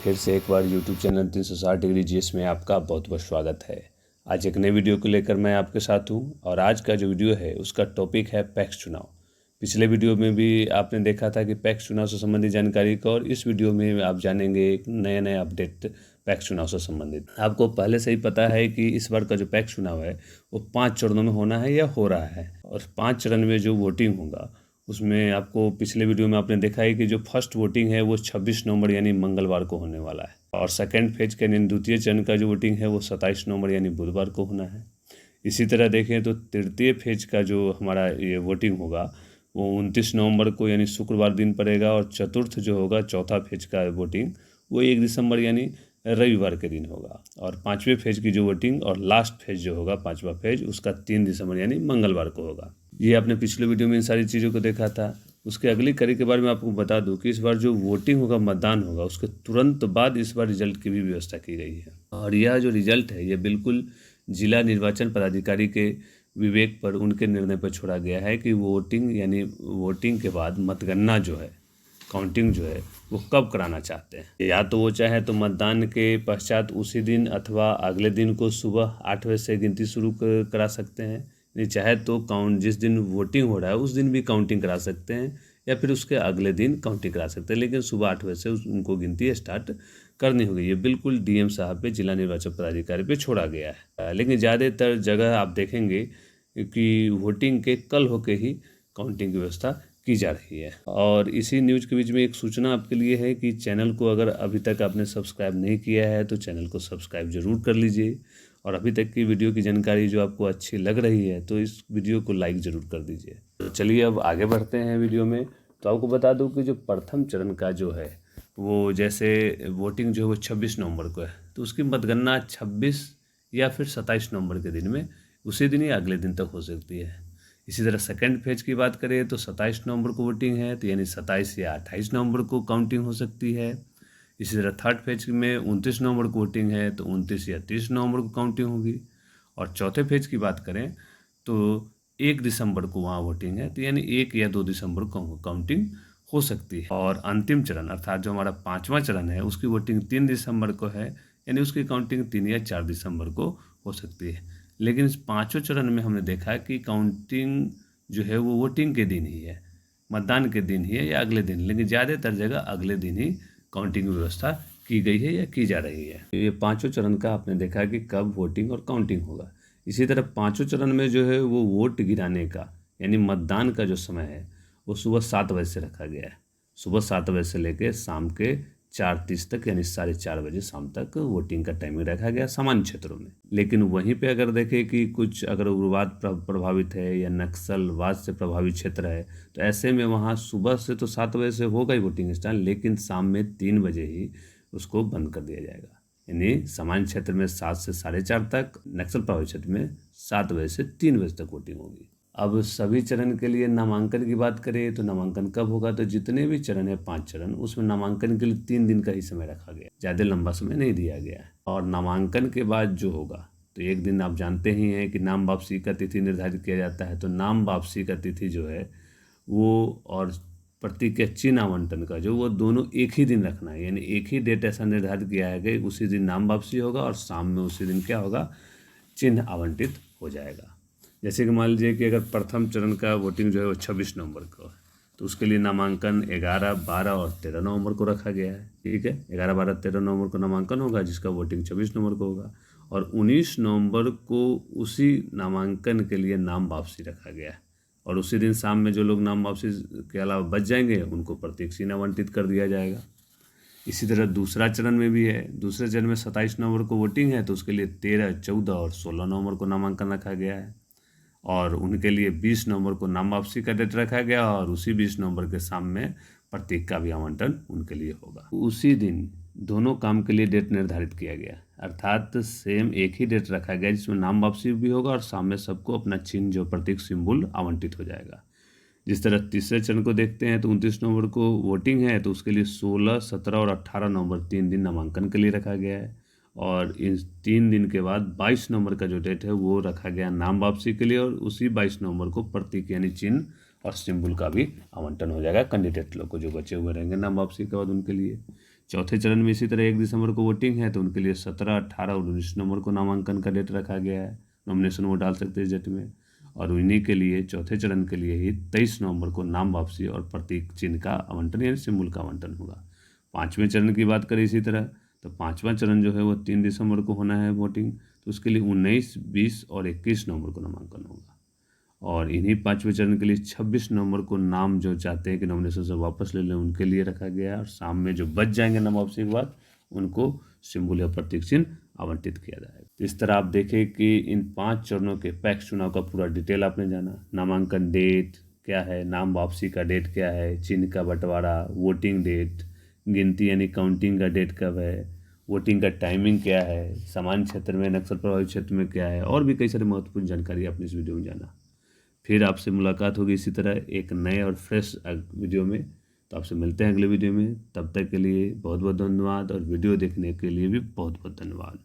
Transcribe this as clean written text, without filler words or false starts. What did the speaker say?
फिर से एक बार YouTube चैनल 360 डिग्री जीएस में आपका बहुत बहुत स्वागत है। आज एक नई वीडियो को लेकर मैं आपके साथ हूं और आज का जो वीडियो है उसका टॉपिक है पैक्स चुनाव। पिछले वीडियो में भी आपने देखा था कि पैक्स चुनाव से संबंधित जानकारी का, और इस वीडियो में आप जानेंगे एक नया अपडेट पैक्स चुनाव से संबंधित। आपको पहले से ही पता है कि इस बार का जो पैक्स चुनाव है वो 5 चरणों में होना है या हो रहा है, और 5 चरण में जो वोटिंग होगा उसमें आपको पिछले वीडियो में आपने देखा है कि जो फर्स्ट वोटिंग है वो 26 नवंबर यानी मंगलवार को होने वाला है, और सेकंड फेज के यानी द्वितीय चरण का जो वोटिंग है वो 27 नवंबर यानी बुधवार को होना है। इसी तरह देखें तो तृतीय फेज का जो हमारा ये वोटिंग होगा वो 29 नवंबर को यानी शुक्रवार दिन पड़ेगा, और चतुर्थ जो होगा चौथा फेज का वोटिंग वो 1 दिसंबर यानी रविवार के दिन होगा, और 5वें फेज की जो वोटिंग और लास्ट फेज जो होगा 5वां फेज उसका 3 दिसंबर यानी मंगलवार को होगा। ये आपने पिछले वीडियो में इन सारी चीज़ों को देखा था। उसके अगली कड़ी के बारे में आपको बता दूं कि इस बार जो वोटिंग होगा, मतदान होगा, उसके तुरंत बाद इस बार रिजल्ट की भी व्यवस्था की गई है, और यह जो रिजल्ट है ये बिल्कुल जिला निर्वाचन पदाधिकारी के विवेक पर, उनके निर्णय पर छोड़ा गया है कि वोटिंग यानी वोटिंग के बाद मतगणना जो है, काउंटिंग जो है वो कब कराना चाहते हैं। या तो वो चाहे तो मतदान के पश्चात उसी दिन अथवा अगले दिन को सुबह 8 बजे से गिनती शुरू करा सकते हैं, नहीं चाहे तो जिस दिन वोटिंग हो रहा है उस दिन भी काउंटिंग करा सकते हैं, या फिर उसके अगले दिन काउंटिंग करा सकते हैं, लेकिन सुबह 8 बजे से उनको गिनती स्टार्ट करनी होगी। ये बिल्कुल डीएम साहब पे, जिला निर्वाचन पदाधिकारी पे छोड़ा गया है। लेकिन ज़्यादातर जगह आप देखेंगे कि वोटिंग के कल होके ही काउंटिंग की व्यवस्था की जा रही है। और इसी न्यूज़ के बीच में एक सूचना आपके लिए है कि चैनल को अगर अभी तक आपने सब्सक्राइब नहीं किया है तो चैनल को सब्सक्राइब ज़रूर कर लीजिए, और अभी तक की वीडियो की जानकारी जो आपको अच्छी लग रही है तो इस वीडियो को लाइक ज़रूर कर दीजिए। तो चलिए अब आगे बढ़ते हैं वीडियो में। तो आपको बता दूं कि जो प्रथम चरण का जो है वो, जैसे वोटिंग जो है वो 26 नवंबर को है, तो उसकी मतगणना 26 या फिर 27 नवंबर के दिन में, उसी दिन या अगले दिन तक हो सकती है। इसी तरह सेकंड फेज की बात करें तो 27 नवंबर को वोटिंग है, तो यानी 27 या 28 नवंबर को काउंटिंग हो सकती है। इसी तरह थर्ड फेज में 29 नवंबर को वोटिंग है, तो 29 या 30 नवंबर को काउंटिंग होगी। और चौथे फेज की बात करें तो 1 दिसंबर को वहाँ वोटिंग है, तो यानी 1 या 2 दिसंबर को काउंटिंग हो सकती है। और अंतिम चरण अर्थात जो हमारा 5वां चरण है उसकी वोटिंग 3 दिसंबर को है, यानी उसकी काउंटिंग 3 या 4 दिसंबर को हो सकती है। लेकिन इस 5वें चरण में हमने देखा कि काउंटिंग जो है वो वोटिंग के दिन ही है, मतदान के दिन ही है या अगले दिन, लेकिन ज़्यादातर जगह अगले दिन ही काउंटिंग व्यवस्था की गई है या की जा रही है। ये 5वें चरण का आपने देखा कि कब वोटिंग और काउंटिंग होगा। इसी तरह 5वें चरण में जो है वो वोट गिराने का यानी मतदान का जो समय है वो सुबह 7 बजे से रखा गया है। सुबह 7 बजे से लेकर शाम के 4:30 तक यानी 4:30 बजे शाम तक वोटिंग का टाइमिंग रखा गया सामान्य क्षेत्रों में। लेकिन वहीं पे अगर देखें कि कुछ अगर उग्रवाद प्रभावित है या नक्सलवाद से प्रभावित क्षेत्र है, तो ऐसे में वहाँ सुबह से तो 7 बजे से होगा ही वोटिंग स्टार्ट, लेकिन शाम में 3 बजे ही उसको बंद कर दिया जाएगा। यानी सामान्य क्षेत्र में 7 से 4:30 तक, नक्सल प्रभावित क्षेत्र में 7 बजे से 3 बजे तक वोटिंग होगी। अब सभी चरण के लिए नामांकन की बात करें तो नामांकन कब होगा, तो जितने भी चरण है 5 चरण, उसमें नामांकन के लिए 3 दिन का ही समय रखा गया, ज़्यादा लंबा समय नहीं दिया गया है। और नामांकन के बाद जो होगा तो एक दिन आप जानते ही हैं कि नाम वापसी का तिथि निर्धारित किया जाता है, तो नाम वापसी का तिथि जो है वो और प्रतीक के चिन्ह आवंटन का जो, वो दोनों एक ही दिन रखना है, यानी एक ही डेट ऐसा निर्धारित किया है कि उसी दिन नाम वापसी होगा और शाम में उसी दिन क्या होगा, चिन्ह आवंटित हो जाएगा। जैसे कि मान लीजिए कि अगर प्रथम चरण का वोटिंग जो है वो 26 नवंबर को है, तो उसके लिए नामांकन 11, 12 और 13 नवंबर को रखा गया है। ठीक है, 11, 12, 13 नवंबर को नामांकन होगा, जिसका वोटिंग 26 नवंबर को होगा, और 19 नवंबर को उसी नामांकन के लिए नाम वापसी रखा गया है, और उसी दिन शाम में जो लोग नाम वापसी के अलावा बच जाएंगे उनको प्रतीक चिन्ह आवंटित कर दिया जाएगा। इसी तरह दूसरा चरण में भी है। दूसरे चरण में 27 नवंबर को वोटिंग है, तो उसके लिए 13, 14 और 16 नवंबर को नामांकन रखा गया है, और उनके लिए 20 नवंबर को नाम वापसी का डेट रखा गया, और उसी 20 नवंबर के शाम में प्रतीक का भी आवंटन उनके लिए होगा। उसी दिन दोनों काम के लिए डेट निर्धारित किया गया, अर्थात सेम एक ही डेट रखा गया जिसमें नाम वापसी भी होगा और शाम में सबको अपना चिन्ह जो प्रतीक सिंबल आवंटित हो जाएगा। जिस तरह तीसरे चरण को देखते हैं तो 29 नवंबर को वोटिंग है, तो उसके लिए 16, 17 और 18 नवंबर 3 दिन नामांकन के लिए रखा गया है, और इन 3 दिन के बाद 22 नवंबर का जो डेट है वो रखा गया नाम वापसी के लिए, और उसी 22 नवंबर को प्रतीक यानी चिन्ह और सिंबल का भी आवंटन हो जाएगा कैंडिडेट लोग को जो बचे हुए रहेंगे नाम वापसी के बाद उनके लिए। चौथे चरण में इसी तरह 1 दिसंबर को वोटिंग है, तो उनके लिए 17, 18 और 19 नवंबर को नामांकन का डेट रखा गया है। नॉमिनेशन वो डाल सकते हैं इस डेट में। और उन्हीं के लिए चौथे चरण के लिए ही 23 नवंबर को नाम वापसी और प्रतीक चिन्ह का आवंटन यानी सिंबल का आवंटन होगा। 5वें चरण की बात करें इसी तरह, तो 5वां चरण जो है वो 3 दिसंबर को होना है वोटिंग, तो उसके लिए 19, 20 और 21 नवंबर को नामांकन होगा। और इन्हीं 5वें चरण के लिए 26 नवंबर को नाम जो चाहते हैं कि नॉमिनेशन से वापस ले लें उनके लिए रखा गया है। और शाम में जो बच जाएंगे नाम वापसी के बाद उनको सिंबल या प्रतीक चिन्ह आवंटित किया जाएगा। तो इस तरह आप देखें कि इन 5 चरणों के पैक्स चुनाव का पूरा डिटेल आपने जाना। नामांकन डेट क्या है, नाम वापसी का डेट क्या है, चिन्ह का बंटवारा, वोटिंग डेट, गिनती यानी काउंटिंग का डेट कब है, वोटिंग का टाइमिंग क्या है, सामान्य क्षेत्र में, नक्सल प्रभावित क्षेत्र में क्या है, और भी कई सारी महत्वपूर्ण जानकारी आपने इस वीडियो में जाना। फिर आपसे मुलाकात होगी इसी तरह एक नए और फ्रेश वीडियो में। तो आपसे मिलते हैं अगले वीडियो में। तब तक के लिए बहुत बहुत धन्यवाद, और वीडियो देखने के लिए भी बहुत बहुत धन्यवाद।